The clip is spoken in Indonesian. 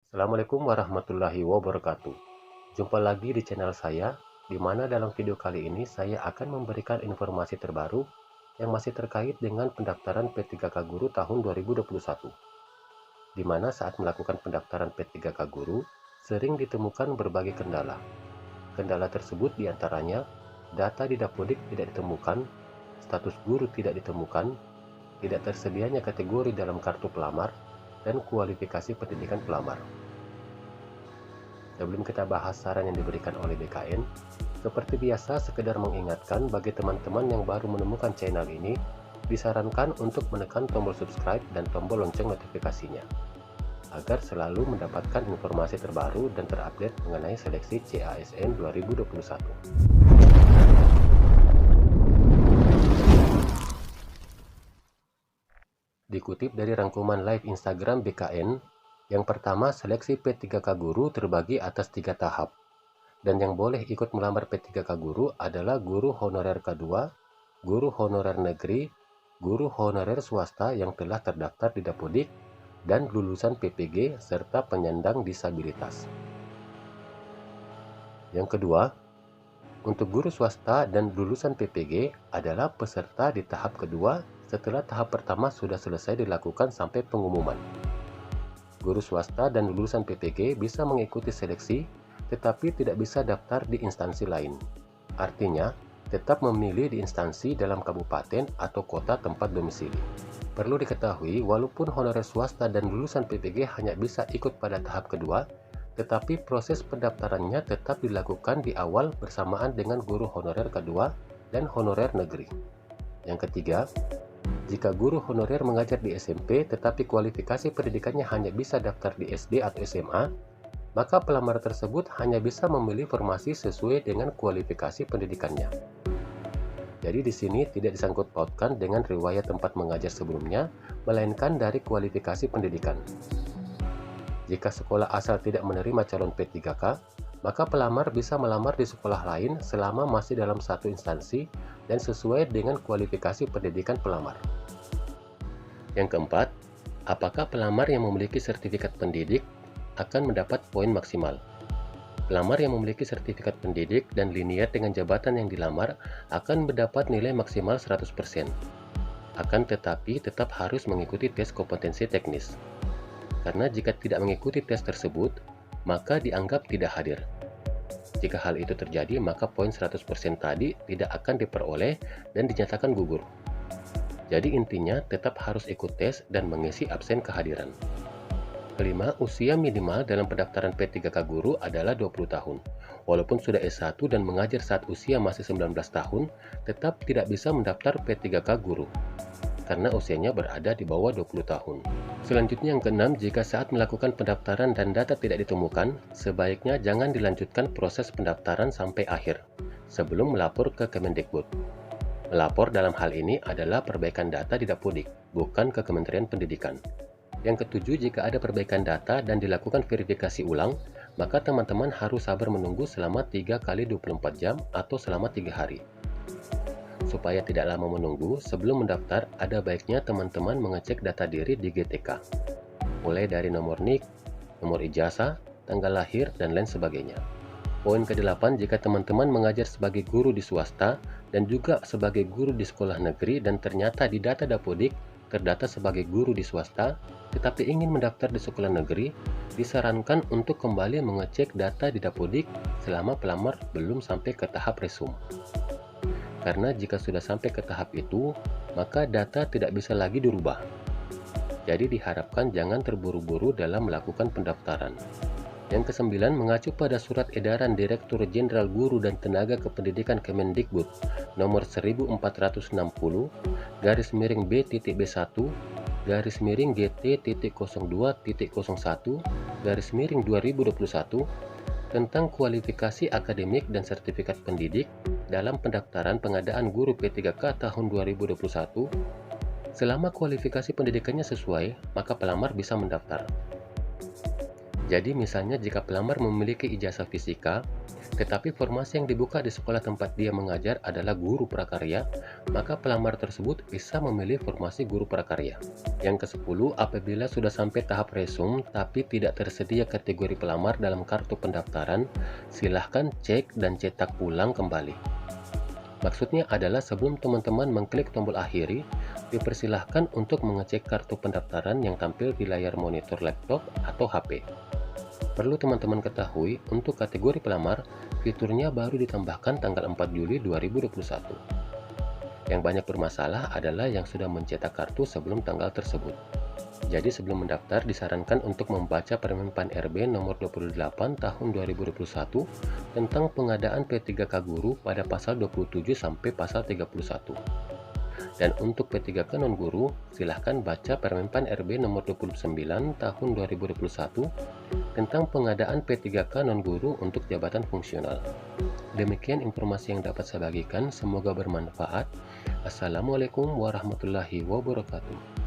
Assalamualaikum warahmatullahi wabarakatuh. Jumpa lagi di channel saya, di mana dalam video kali ini saya akan memberikan informasi terbaru yang masih terkait dengan pendaftaran P3K Guru tahun 2021. Di mana saat melakukan pendaftaran P3K Guru, sering ditemukan berbagai kendala. Kendala tersebut diantaranya, data di Dapodik tidak ditemukan, status guru tidak ditemukan, tidak tersedianya kategori dalam kartu pelamar, dan kualifikasi pendidikan pelamar. Sebelum kita bahas saran yang diberikan oleh BKN, seperti biasa sekedar mengingatkan bagi teman-teman yang baru menemukan channel ini, disarankan untuk menekan tombol subscribe dan tombol lonceng notifikasinya, agar selalu mendapatkan informasi terbaru dan terupdate mengenai seleksi CASN 2021. Dikutip dari rangkuman live Instagram BKN, yang pertama, seleksi P3K Guru terbagi atas 3 tahap. Dan yang boleh ikut melamar P3K Guru adalah guru honorer K2, guru honorer negeri, guru honorer swasta yang telah terdaftar di Dapodik, dan lulusan PPG serta penyandang disabilitas. Yang kedua, untuk guru swasta dan lulusan PPG adalah peserta di tahap kedua setelah tahap pertama sudah selesai dilakukan sampai pengumuman. Guru swasta dan lulusan PPG bisa mengikuti seleksi, tetapi tidak bisa daftar di instansi lain. Artinya, tetap memilih di instansi dalam kabupaten atau kota tempat domisili. Perlu diketahui, walaupun honorer swasta dan lulusan PPG hanya bisa ikut pada tahap kedua, tetapi proses pendaftarannya tetap dilakukan di awal bersamaan dengan guru honorer K2 dan honorer negeri. Yang ketiga, jika guru honorer mengajar di SMP tetapi kualifikasi pendidikannya hanya bisa daftar di SD atau SMA, maka pelamar tersebut hanya bisa memilih formasi sesuai dengan kualifikasi pendidikannya. Jadi di sini tidak disangkut pautkan dengan riwayat tempat mengajar sebelumnya, melainkan dari kualifikasi pendidikan. Jika sekolah asal tidak menerima calon P3K, maka pelamar bisa melamar di sekolah lain selama masih dalam satu instansi dan sesuai dengan kualifikasi pendidikan pelamar. Yang keempat, apakah pelamar yang memiliki sertifikat pendidik akan mendapat poin maksimal? Pelamar yang memiliki sertifikat pendidik dan linier dengan jabatan yang dilamar akan mendapat nilai maksimal 100%. Akan tetapi tetap harus mengikuti tes kompetensi teknis. Karena jika tidak mengikuti tes tersebut, maka dianggap tidak hadir. Jika hal itu terjadi, maka poin 100% tadi tidak akan diperoleh dan dinyatakan gugur. Jadi intinya tetap harus ikut tes dan mengisi absen kehadiran. Kelima, usia minimal dalam pendaftaran P3K Guru adalah 20 tahun. Walaupun sudah S1 dan mengajar saat usia masih 19 tahun, tetap tidak bisa mendaftar P3K Guru, karena usianya berada di bawah 20 tahun. Selanjutnya yang keenam, jika saat melakukan pendaftaran dan data tidak ditemukan, sebaiknya jangan dilanjutkan proses pendaftaran sampai akhir, sebelum melapor ke Kemendikbud. Melapor dalam hal ini adalah perbaikan data di Dapodik, bukan ke Kementerian Pendidikan. Yang ketujuh, jika ada perbaikan data dan dilakukan verifikasi ulang, maka teman-teman harus sabar menunggu selama 3 kali 24 jam atau selama 3 hari. Supaya tidak lama menunggu, sebelum mendaftar, ada baiknya teman-teman mengecek data diri di GTK, mulai dari nomor NIK, nomor ijazah, tanggal lahir, dan lain sebagainya. Poin ke-8, jika teman-teman mengajar sebagai guru di swasta dan juga sebagai guru di sekolah negeri dan ternyata di data Dapodik terdata sebagai guru di swasta, tetapi ingin mendaftar di sekolah negeri, disarankan untuk kembali mengecek data di Dapodik selama pelamar belum sampai ke tahap resum. Karena jika sudah sampai ke tahap itu, maka data tidak bisa lagi dirubah. Jadi diharapkan jangan terburu-buru dalam melakukan pendaftaran. Yang kesembilan, mengacu pada Surat Edaran Direktur Jenderal Guru dan Tenaga Kependidikan Kemendikbud nomor 1441-B.B1-GT.02.01-2021 tentang kualifikasi akademik dan sertifikat pendidik dalam pendaftaran pengadaan guru P3K tahun 2021, selama kualifikasi pendidikannya sesuai, maka pelamar bisa mendaftar. Jadi misalnya jika pelamar memiliki ijazah fisika, tetapi formasi yang dibuka di sekolah tempat dia mengajar adalah guru prakarya, maka pelamar tersebut bisa memilih formasi guru prakarya. Yang ke-10, apabila sudah sampai tahap resume tapi tidak tersedia kategori pelamar dalam kartu pendaftaran, silahkan cek dan cetak ulang kembali. Maksudnya adalah sebelum teman-teman mengklik tombol akhiri, dipersilahkan untuk mengecek kartu pendaftaran yang tampil di layar monitor laptop atau HP. Perlu teman-teman ketahui, untuk kategori pelamar, fiturnya baru ditambahkan tanggal 4 Juli 2021. Yang banyak bermasalah adalah yang sudah mencetak kartu sebelum tanggal tersebut. Jadi sebelum mendaftar disarankan untuk membaca Permen PAN RB nomor 28 tahun 2021 tentang pengadaan P3K guru pada pasal 27 sampai pasal 31. Dan untuk P3K non-guru, silahkan baca Permen PAN RB nomor 29 tahun 2021 tentang pengadaan P3K non-guru untuk jabatan fungsional. Demikian informasi yang dapat saya bagikan, semoga bermanfaat. Assalamualaikum warahmatullahi wabarakatuh.